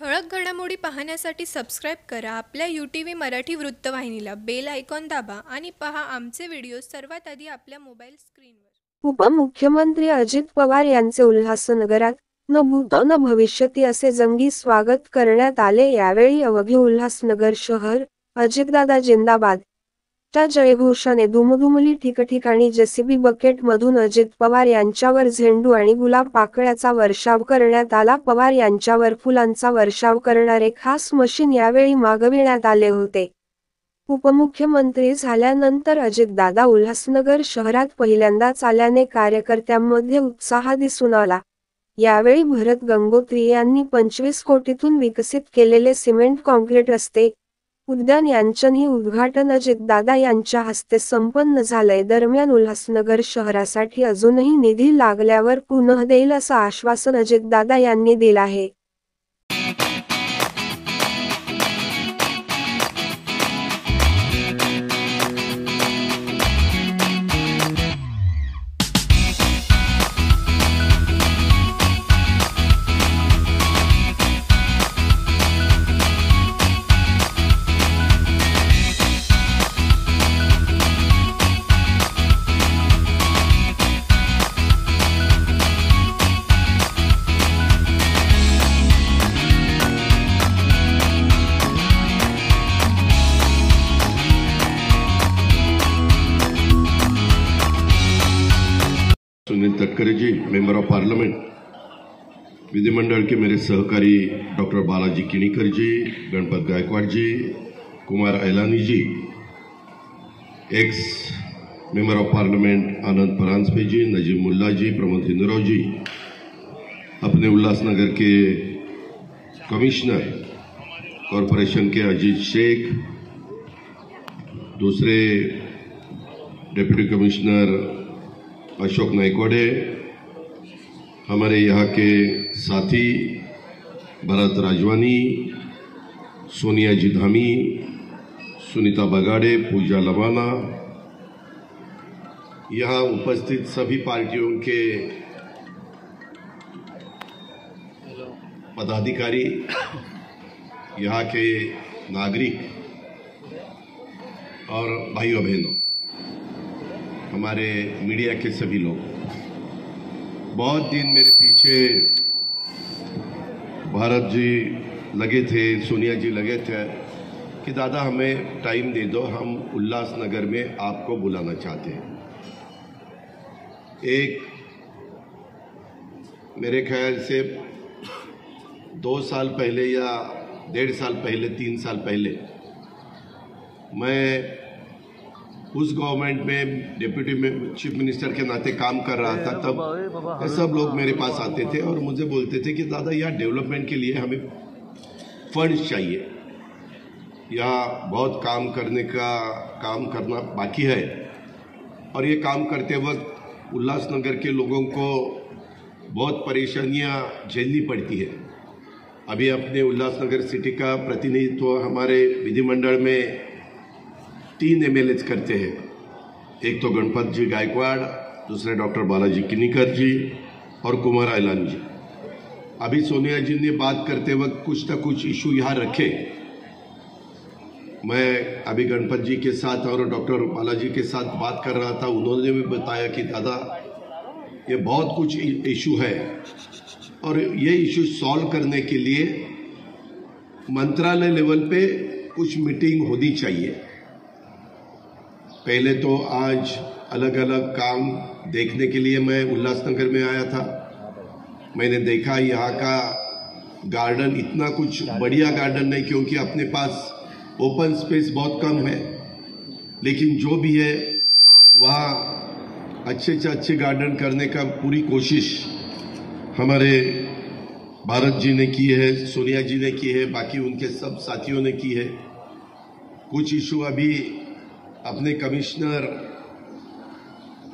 ठळक घडामोडी पाहण्यासाठी सबस्क्राईब करा आपल्या UTV मराठी वृत्तवाहिनीला. बेल आयकॉन दाबा आणि पहा आमचे व्हिडिओ सर्वात आधी आपल्या मोबाईल स्क्रीनवर. उपमुख्यमंत्री अजित पवार यांचे उल्हासनगरात न भूत न भविष्यती असे जंगी स्वागत करण्यात आले. यावेळी अवघे उल्हासनगर शहर अजितदादा जिंदाबाद च्या जयघोषाने दुमदुमली. ठिकठिकाणी जेसीबी बकेटमधून अजित पवार यांच्यावर झेंडू आणि गुलाब पाकळ्याचा वर्षाव करण्यात आला. पवार यांच्यावर फुलांचा वर्षाव करणारे खास मशीन यावेळी मागविण्यात आले होते. उपमुख्यमंत्री झाल्यानंतर अजितदादा उल्हासनगर शहरात पहिल्यांदाच आल्याने कार्यकर्त्यांमध्ये उत्साह दिसून आला. यावेळी भरत गंगोत्री यांनी 25 कोटीतून विकसित केलेले सिमेंट काँक्रीट रस्ते उद्यान यांचंही उद्घाटन अजितदादा यांच्या हस्ते संपन्न झालंय. दरम्यान उल्हासनगर शहरासाठी अजूनही निधी लागल्यावर पुन्हा देईल असं आश्वासन अजितदादा यांनी दिलं आहे. Sunil Tatkare ji, member of parliament, विधिमंडल के मेरे सहकारी doctor Balaji Kinikar ji, Ganpat Gaikwad ji, Kumar Ailani ji, ex member of parliament Anand Paranjpe ji, Najim Mulla ji, Pramod Hindurao ji, अपने उल्लासनगर के कमिश्नर कॉरपोरेशन के अजीत शेख, दूसरे डिप्टी कमिश्नर अशोक नायकवाड़े, हमारे यहाँ के साथी भरत राजवानी, सोनिया जी धामी, सुनीता बगाड़े, पूजा लवाना, यहाँ उपस्थित सभी पार्टियों के पदाधिकारी, यहाँ के नागरिक और भाइयों बहनों, हमारे मीडिया के सभी लोग, बहुत दिन मेरे पीछे भारत जी लगे थे, सोनिया जी लगे थे कि दादा हमें टाइम दे दो, हम उल्लासनगर में आपको बुलाना चाहते हैं। एक मेरे ख्याल से 2 साल पहले या 1.5 साल पहले, 3 साल पहले मैं उस गवर्नमेंट में डिप्टी चीफ मिनिस्टर के नाते काम कर रहा था। तब सब लोग मेरे पास आते थे और मुझे बोलते थे कि दादा यहाँ डेवलपमेंट के लिए हमें फंड्स चाहिए, यहाँ बहुत काम करना बाकी है और ये काम करते वक्त उल्लासनगर के लोगों को बहुत परेशानियाँ झेलनी पड़ती है। अभी अपने उल्लासनगर सिटी का प्रतिनिधित्व हमारे विधिमंडल में 3 MLAs करते हैं। एक तो गणपत जी गायकवाड़, दूसरे डॉक्टर बालाजी किनीकर जी और कुमार ऐलानी जी। अभी सोनिया जी ने बात करते वक्त कुछ न कुछ इशू यहाँ रखे। मैं अभी गणपत जी के साथ और डॉक्टर बालाजी के साथ बात कर रहा था, उन्होंने भी बताया कि दादा ये बहुत कुछ इशू है और ये इशू सॉल्व करने के लिए मंत्रालय लेवल पे कुछ मीटिंग होनी चाहिए। पहले तो आज अलग अलग काम देखने के लिए मैं उल्लासनगर में आया था। मैंने देखा यहाँ का गार्डन इतना कुछ बढ़िया गार्डन नहीं, क्योंकि अपने पास ओपन स्पेस बहुत कम है, लेकिन जो भी है वहाँ अच्छे से अच्छे गार्डन करने का पूरी कोशिश हमारे भारत जी ने की है, सोनिया जी ने की है, बाकी उनके सब साथियों ने की है। कुछ इशू अभी अपने कमिश्नर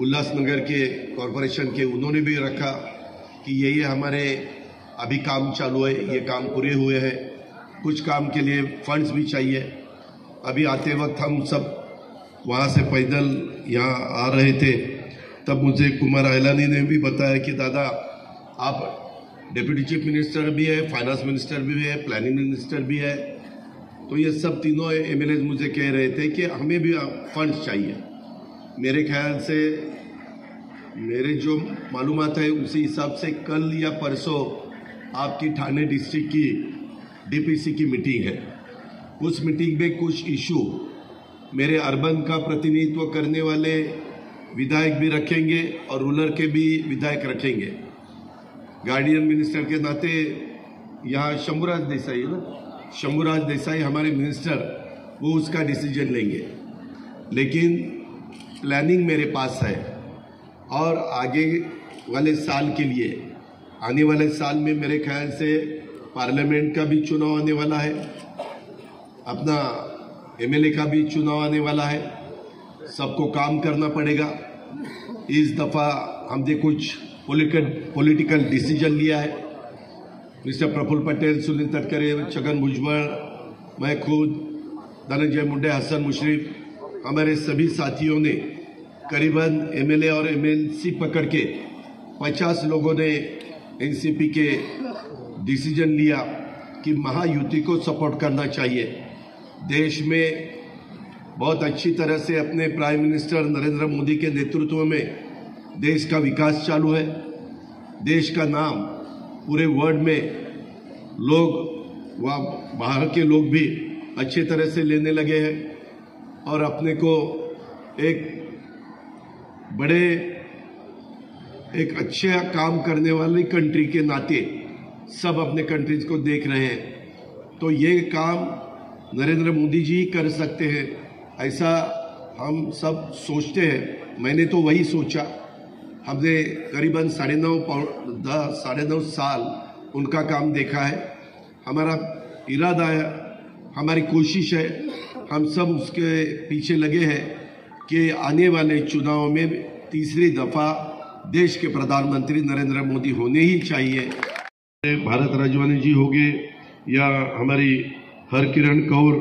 उल्लासनगर के कॉरपोरेशन के उन्होंने भी रखा कि ये हमारे अभी काम चालू है, ये काम पूरे हुए हैं, कुछ काम के लिए फंड्स भी चाहिए। अभी आते वक्त हम सब वहाँ से पैदल यहाँ आ रहे थे, तब मुझे कुमार ऐलानी ने भी बताया कि दादा आप डिप्टी चीफ मिनिस्टर भी है, फाइनेंस मिनिस्टर भी है, प्लानिंग मिनिस्टर भी है। तो ये सब तीनों एमएलए मुझे कह रहे थे कि हमें भी फंड्स चाहिए। मेरे ख्याल से मेरे जो मालूमात है उसी हिसाब से कल या परसों आपकी ठाणे डिस्ट्रिक्ट की डीपीसी की मीटिंग है। उस मीटिंग में कुछ इशू मेरे अर्बन का प्रतिनिधित्व करने वाले विधायक भी रखेंगे और रूरल के भी विधायक रखेंगे। गार्डियन मिनिस्टर के नाते यहाँ शंभुराज देसाई है ना, शंभुराज देसाई हमारे मिनिस्टर, वो उसका डिसीजन लेंगे। लेकिन प्लानिंग मेरे पास है और आगे वाले साल के लिए, आने वाले साल में मेरे ख्याल से पार्लियामेंट का भी चुनाव आने वाला है, अपना एमएलए का भी चुनाव आने वाला है। सबको काम करना पड़ेगा। इस दफा हमने कुछ पॉलिटिकल डिसीजन लिया है। मिस्टर प्रफुल्ल पटेल, सुनील तटकरे, छगन भुजबल, मैं खुद, धनंजय मुंडे, हसन मुशर्रफ, हमारे सभी साथियों ने करीबन एमएलए और एमएलसी पकड़ के 50 लोगों ने एनसीपी के डिसीजन लिया कि महायुति को सपोर्ट करना चाहिए। देश में बहुत अच्छी तरह से अपने प्राइम मिनिस्टर नरेंद्र मोदी के नेतृत्व में देश का विकास चालू है। देश का नाम पूरे वर्ल्ड में लोग, वहाँ बाहर के लोग भी अच्छी तरह से लेने लगे हैं और अपने को एक अच्छा काम करने वाली कंट्री के नाते सब अपने कंट्रीज को देख रहे हैं। तो ये काम नरेंद्र मोदी जी कर सकते हैं, ऐसा हम सब सोचते हैं। मैंने तो वही सोचा। हमने करीबन 9.5 साल उनका काम देखा है। हमारा इरादा है, हमारी कोशिश है, हम सब उसके पीछे लगे हैं कि आने वाले चुनाव में तीसरी दफा देश के प्रधानमंत्री नरेंद्र मोदी होने ही चाहिए। भारत राजवानी जी हो गए या हमारी हरकिरण कौर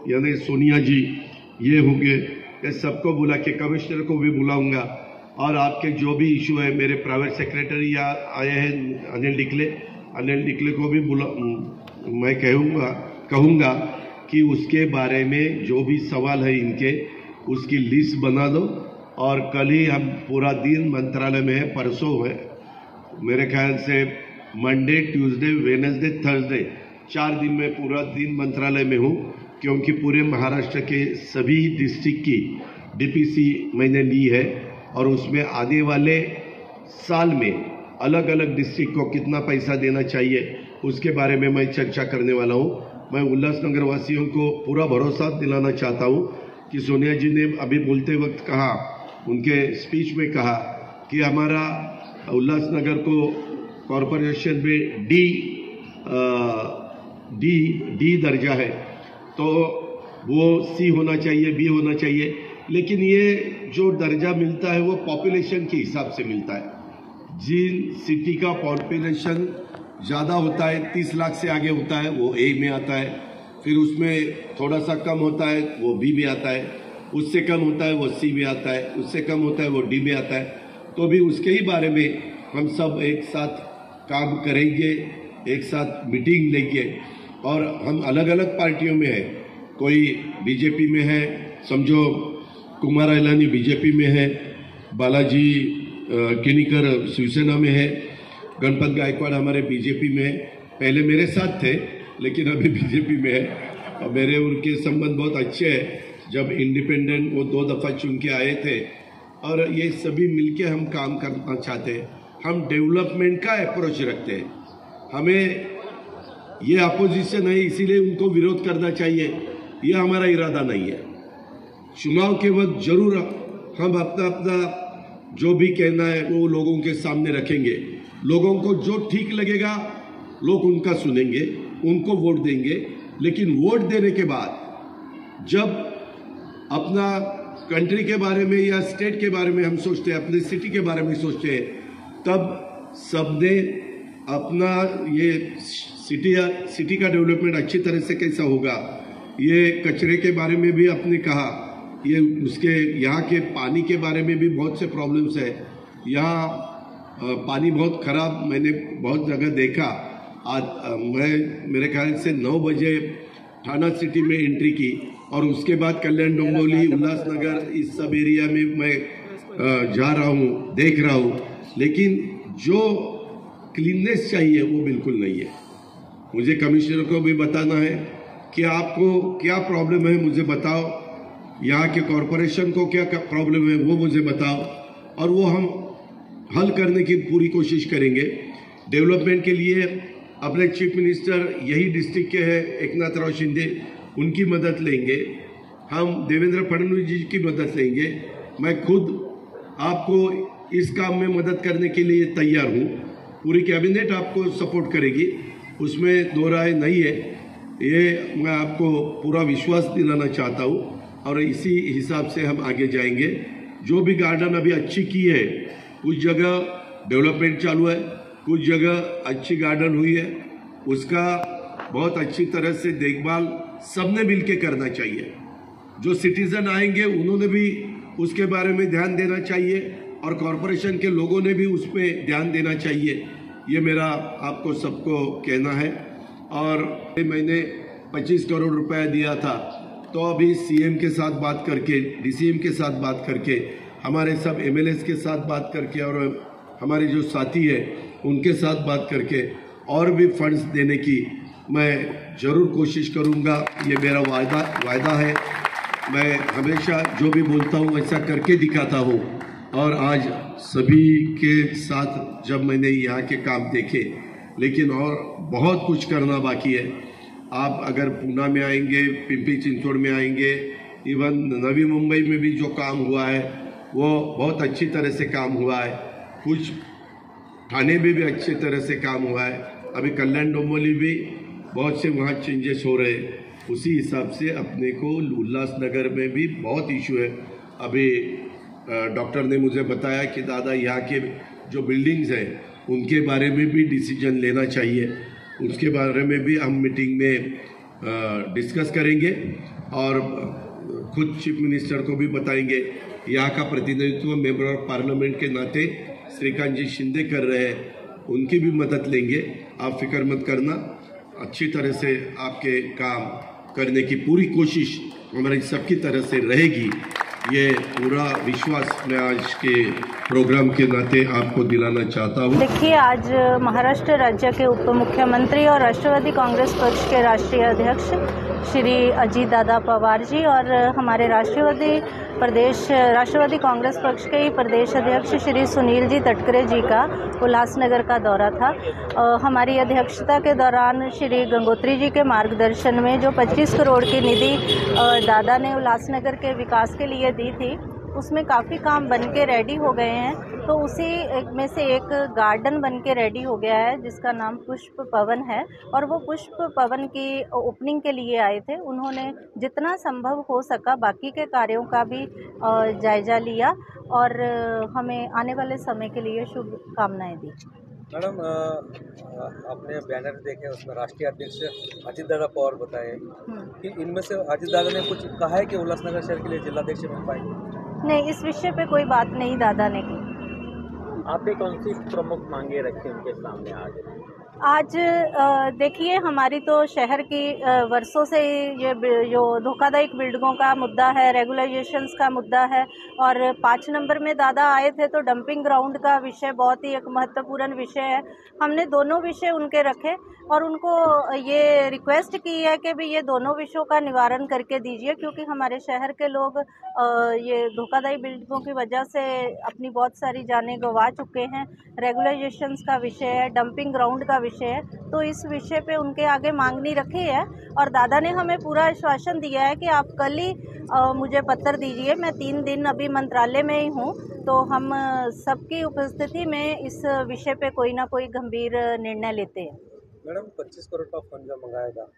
यानी सोनिया जी, ये होंगे, ये सबको बुला के, कमिश्नर को भी बुलाऊंगा। और आपके जो भी इशू है, मेरे प्राइवेट सेक्रेटरी आए हैं अनिल डिकले को भी मैं कहूँगा कि उसके बारे में जो भी सवाल है इनके, उसकी लिस्ट बना दो। और कल ही हम पूरा दिन मंत्रालय में है, परसों है मेरे ख्याल से मंडे, ट्यूसडे, वेडनेसडे, थर्सडे, 4 दिन में पूरा दिन मंत्रालय में हूँ, क्योंकि पूरे महाराष्ट्र के सभी डिस्ट्रिक्ट की डीपीसी मैंने ली है और उसमें आने वाले साल में अलग अलग डिस्ट्रिक्ट को कितना पैसा देना चाहिए उसके बारे में मैं चर्चा करने वाला हूँ। मैं उल्लासनगर वासियों को पूरा भरोसा दिलाना चाहता हूँ कि सोनिया जी ने अभी बोलते वक्त कहा, उनके स्पीच में कहा कि हमारा उल्लासनगर को कॉरपोरेशन में डी दर्जा है, तो वो सी होना चाहिए, बी होना चाहिए। लेकिन ये जो दर्जा मिलता है वो पॉपुलेशन के हिसाब से मिलता है। जिन सिटी का पॉपुलेशन ज़्यादा होता है, 30 लाख से आगे होता है, वो ए में आता है। फिर उसमें थोड़ा सा कम होता है, वो बी में आता है। उससे कम होता है वो सी में आता है, उससे कम होता है वो डी में आता है। तो भी उसके ही बारे में हम सब एक साथ काम करेंगे, एक साथ मीटिंग लेंगे। और हम अलग अलग पार्टियों में है, कोई बीजेपी में है, समझो कुमार अलानी बीजेपी में है, बालाजी किनीकर शिवसेना में है, गणपत गायकवाड़ हमारे बीजेपी में है। पहले मेरे साथ थे लेकिन अभी बीजेपी में है और मेरे उनके संबंध बहुत अच्छे हैं। जब इंडिपेंडेंट वो 2 दफा चुन के आए थे और ये सभी मिलके हम काम करना चाहते हैं। हम डेवलपमेंट का अप्रोच रखते हैं। हमें ये अपोजिशन है इसीलिए उनको विरोध करना चाहिए, ये हमारा इरादा नहीं है। चुनाव के वक्त जरूर हम अपना जो भी कहना है वो लोगों के सामने रखेंगे। लोगों को जो ठीक लगेगा लोग उनका सुनेंगे, उनको वोट देंगे। लेकिन वोट देने के बाद जब अपना कंट्री के बारे में या स्टेट के बारे में हम सोचते हैं, अपने सिटी के बारे में सोचते हैं, तब सबने अपना ये सिटी का डेवलपमेंट अच्छी तरह से कैसा होगा, ये कचरे के बारे में भी आपने कहा, ये उसके यहाँ के पानी के बारे में भी बहुत से प्रॉब्लम्स है। यहाँ पानी बहुत खराब मैंने बहुत जगह देखा। आज मेरे ख्याल से 9 बजे थाना सिटी में एंट्री की और उसके बाद कल्याण डोंबिवली, उल्लासनगर इस सब एरिया में मैं जा रहा हूँ, देख रहा हूँ, लेकिन जो क्लीननेस चाहिए वो बिल्कुल नहीं है। मुझे कमिश्नर को भी बताना है कि आपको क्या प्रॉब्लम है, मुझे बताओ। यहाँ के कॉरपोरेशन को क्या प्रॉब्लम है वो मुझे बताओ, और वो हम हल करने की पूरी कोशिश करेंगे। डेवलपमेंट के लिए अपने चीफ मिनिस्टर यही डिस्ट्रिक्ट के हैं एकनाथ राव शिंदे, उनकी मदद लेंगे। हम देवेंद्र फडणवीस जी की मदद लेंगे। मैं खुद आपको इस काम में मदद करने के लिए तैयार हूँ। पूरी कैबिनेट आपको सपोर्ट करेगी, उसमें दो राय नहीं है। ये मैं आपको पूरा विश्वास दिलाना चाहता हूँ और इसी हिसाब से हम आगे जाएंगे। जो भी गार्डन अभी अच्छी की है, कुछ जगह डेवलपमेंट चालू है, कुछ जगह अच्छी गार्डन हुई है, उसका बहुत अच्छी तरह से देखभाल सबने मिलकर करना चाहिए। जो सिटीजन आएंगे उन्होंने भी उसके बारे में ध्यान देना चाहिए और कॉरपोरेशन के लोगों ने भी उस पर ध्यान देना चाहिए। ये मेरा आपको सबको कहना है। और मैंने 25 करोड़ रुपया दिया था, तो अभी सीएम के साथ बात करके, डीसीएम के साथ बात करके, हमारे सब एमएलएस के साथ बात करके और हमारे जो साथी है उनके साथ बात करके और भी फंड्स देने की मैं जरूर कोशिश करूंगा। ये मेरा वायदा है। मैं हमेशा जो भी बोलता हूँ वैसा करके दिखाता हूँ। और आज सभी के साथ जब मैंने यहाँ के काम देखे, लेकिन और बहुत कुछ करना बाकी है। आप अगर पूना में आएंगे, पिंपरी चिंचवड़ में आएंगे, इवन नवी मुंबई में भी जो काम हुआ है वो बहुत अच्छी तरह से काम हुआ है। कुछ थाने में भी अच्छी तरह से काम हुआ है। अभी कल्याण डोंबिवली भी बहुत से वहाँ चेंजेस हो रहे हैं। उसी हिसाब से अपने को उल्लासनगर में भी बहुत इशू है। अभी डॉक्टर ने मुझे बताया कि दादा यहाँ के जो बिल्डिंग्स हैं उनके बारे में भी डिसीजन लेना चाहिए। उसके बारे में भी हम मीटिंग में डिस्कस करेंगे और खुद चीफ मिनिस्टर को भी बताएंगे। यहाँ का प्रतिनिधित्व मेंबर ऑफ पार्लियामेंट के नाते श्रीकांत जी शिंदे कर रहे हैं, उनकी भी मदद लेंगे। आप फिक्र मत करना, अच्छी तरह से आपके काम करने की पूरी कोशिश हमारी सबकी तरह से रहेगी। ये पूरा विश्वास मैं आज के प्रोग्राम के नाते आपको दिलाना चाहता हूँ। देखिए, आज महाराष्ट्र राज्य के उप मुख्यमंत्री और राष्ट्रवादी कांग्रेस पक्ष के राष्ट्रीय अध्यक्ष श्री अजीत दादा पवार जी और हमारे राष्ट्रवादी कांग्रेस पक्ष के ही प्रदेश अध्यक्ष श्री सुनील जी तटकरे जी का उल्लासनगर का दौरा था। हमारी अध्यक्षता के दौरान श्री गंगोत्री जी के मार्गदर्शन में जो 25 करोड़ की निधि दादा ने उल्लासनगर के विकास के लिए दी थी, उसमें काफ़ी काम बन के रेडी हो गए हैं। तो उसी में से एक गार्डन बन के रेडी हो गया है जिसका नाम पुष्प पवन है, और वो पुष्प पवन की ओपनिंग के लिए आए थे। उन्होंने जितना संभव हो सका बाकी के कार्यों का भी जायज़ा लिया और हमें आने वाले समय के लिए शुभकामनाएं दी। मैडम, आपने बैनर देखे, उसमें राष्ट्रीय अध्यक्ष अजीत दादा पवार बताए कि इनमें से अजीत दादा ने कुछ कहा है कि उल्लासनगर शहर के लिए जिलाध्यक्ष बन पाएंगे? नहीं, इस विषय पे कोई बात नहीं दादा ने की। आपने कौन सी प्रमुख मांगे रखी उनके सामने आज देखिए, हमारी तो शहर की वर्षों से ये जो धोखादायक बिल्डिंगों का मुद्दा है, रेगुलाइजेशंस का मुद्दा है, और 5 नंबर में दादा आए थे तो डंपिंग ग्राउंड का विषय बहुत ही एक महत्वपूर्ण विषय है। हमने दोनों विषय उनके रखे और उनको ये रिक्वेस्ट की है कि भी ये दोनों विषयों का निवारण करके दीजिए, क्योंकि हमारे शहर के लोग ये धोखादायी बिल्डिंगों की वजह से अपनी बहुत सारी जानें गंवा चुके हैं। रेगुलाइजेशंस का विषय है, डंपिंग ग्राउंड का विषय है, तो इस विषय पे उनके आगे मांगनी रखी है और दादा ने हमें पूरा आश्वासन दिया है कि आप कल ही मुझे पत्र दीजिए। मैं 3 दिन अभी मंत्रालय में ही हूँ, तो हम सबकी उपस्थिति में इस विषय पे कोई ना कोई गंभीर निर्णय लेते हैं। मैडम, 25 करोड़ का फंड जो मंगाया था,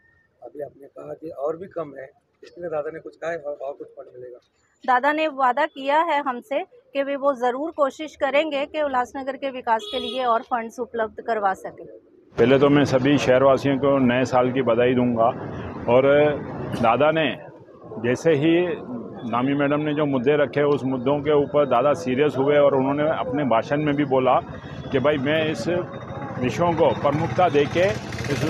अभी आपने कहा कि और भी कम है, इसलिए दादा ने कुछ कहा है और कुछ फंड मिलेगा? दादा ने वादा किया है हमसे कि वो ज़रूर कोशिश करेंगे कि उल्लासनगर के विकास के लिए और फंड्स उपलब्ध करवा सकें। पहले तो मैं सभी शहरवासियों को नए साल की बधाई दूंगा। और दादा ने जैसे ही नामी मैडम ने जो मुद्दे रखे उस मुद्दों के ऊपर ज़्यादा सीरियस हुए और उन्होंने अपने भाषण में भी बोला कि भाई मैं इस विषयों को प्रमुखता देके इस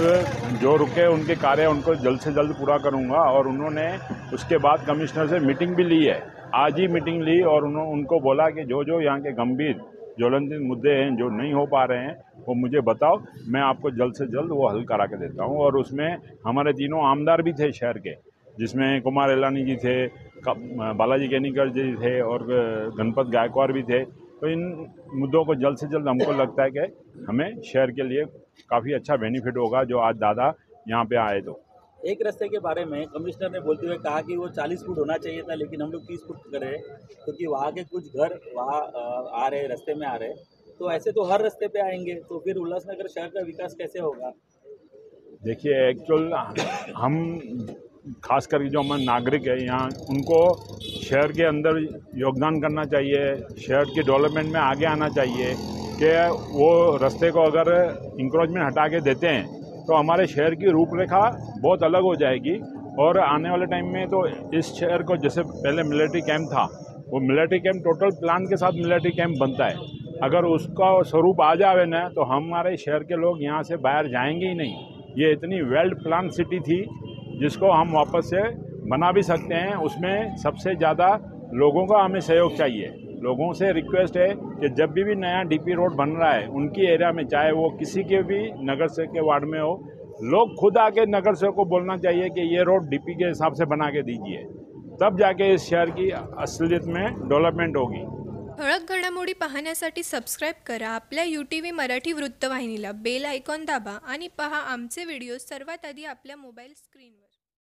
जो रुके उनके कार्य उनको जल्द से जल्द पूरा करूंगा। और उन्होंने उसके बाद कमिश्नर से मीटिंग भी ली है, आज ही मीटिंग ली और उनको बोला कि जो जो यहाँ के गंभीर ज्वलंत मुद्दे हैं जो नहीं हो पा रहे हैं वो मुझे बताओ, मैं आपको जल्द से जल्द वो हल करा के देता हूँ। और उसमें हमारे तीनों आमदार भी थे शहर के, जिसमें कुमार एलानी जी थे, बालाजी केनीकर जी थे और गणपत गायकवाड़ भी थे। तो इन मुद्दों को जल्द से जल्द हमको लगता है कि हमें शहर के लिए काफ़ी अच्छा बेनिफिट होगा जो आज दादा यहाँ पे आए। तो एक रास्ते के बारे में कमिश्नर ने बोलते हुए कहा कि वो 40 फुट होना चाहिए था, लेकिन हम लोग 30 फुट कर रहे हैं क्योंकि वहाँ के कुछ घर वहाँ आ रहे, रास्ते में आ रहे। तो ऐसे तो हर रास्ते पे आएंगे, तो फिर उल्लासनगर शहर का विकास कैसे होगा? देखिए, एक्चुअल हम खास करके जो हमारे नागरिक है यहाँ, उनको शहर के अंदर योगदान करना चाहिए, शहर के डेवलपमेंट में आगे आना चाहिए कि वो रास्ते को अगर इंक्रोचमेंट हटा के देते हैं तो हमारे शहर की रूपरेखा बहुत अलग हो जाएगी। और आने वाले टाइम में तो इस शहर को, जैसे पहले मिलिट्री कैंप था, वो मिलिट्री कैंप टोटल प्लान के साथ मिलिट्री कैंप बनता है, अगर उसका स्वरूप आ जाए ना तो हमारे शहर के लोग यहाँ से बाहर जाएंगे ही नहीं। ये इतनी वेल प्लान सिटी थी जिसको हम वापस से बना भी सकते हैं। उसमें सबसे ज़्यादा लोगों का हमें सहयोग चाहिए। लोगों से रिक्वेस्ट है कि जब भी नया डीपी रोड बन रहा है उनकी एरिया में, चाहे वो किसी के भी नगर सेवक के वार्ड में हो, लोग खुद आके नगर सेवक को बोलना चाहिए कि ये रोड डीपी के हिसाब से बना के दीजिए, तब जाके इस शहर की असलियत में डेवलपमेंट होगी। ठळक घडामोडी पाहण्यासाठी सबस्क्राईब करा आपल्या UTV मराठी वृत्तवाहिनीला, बेल आयकॉन दाबा आणि पहा आमचे व्हिडिओ सर्वात आधी आपल्या मोबाईल स्क्रीनवर।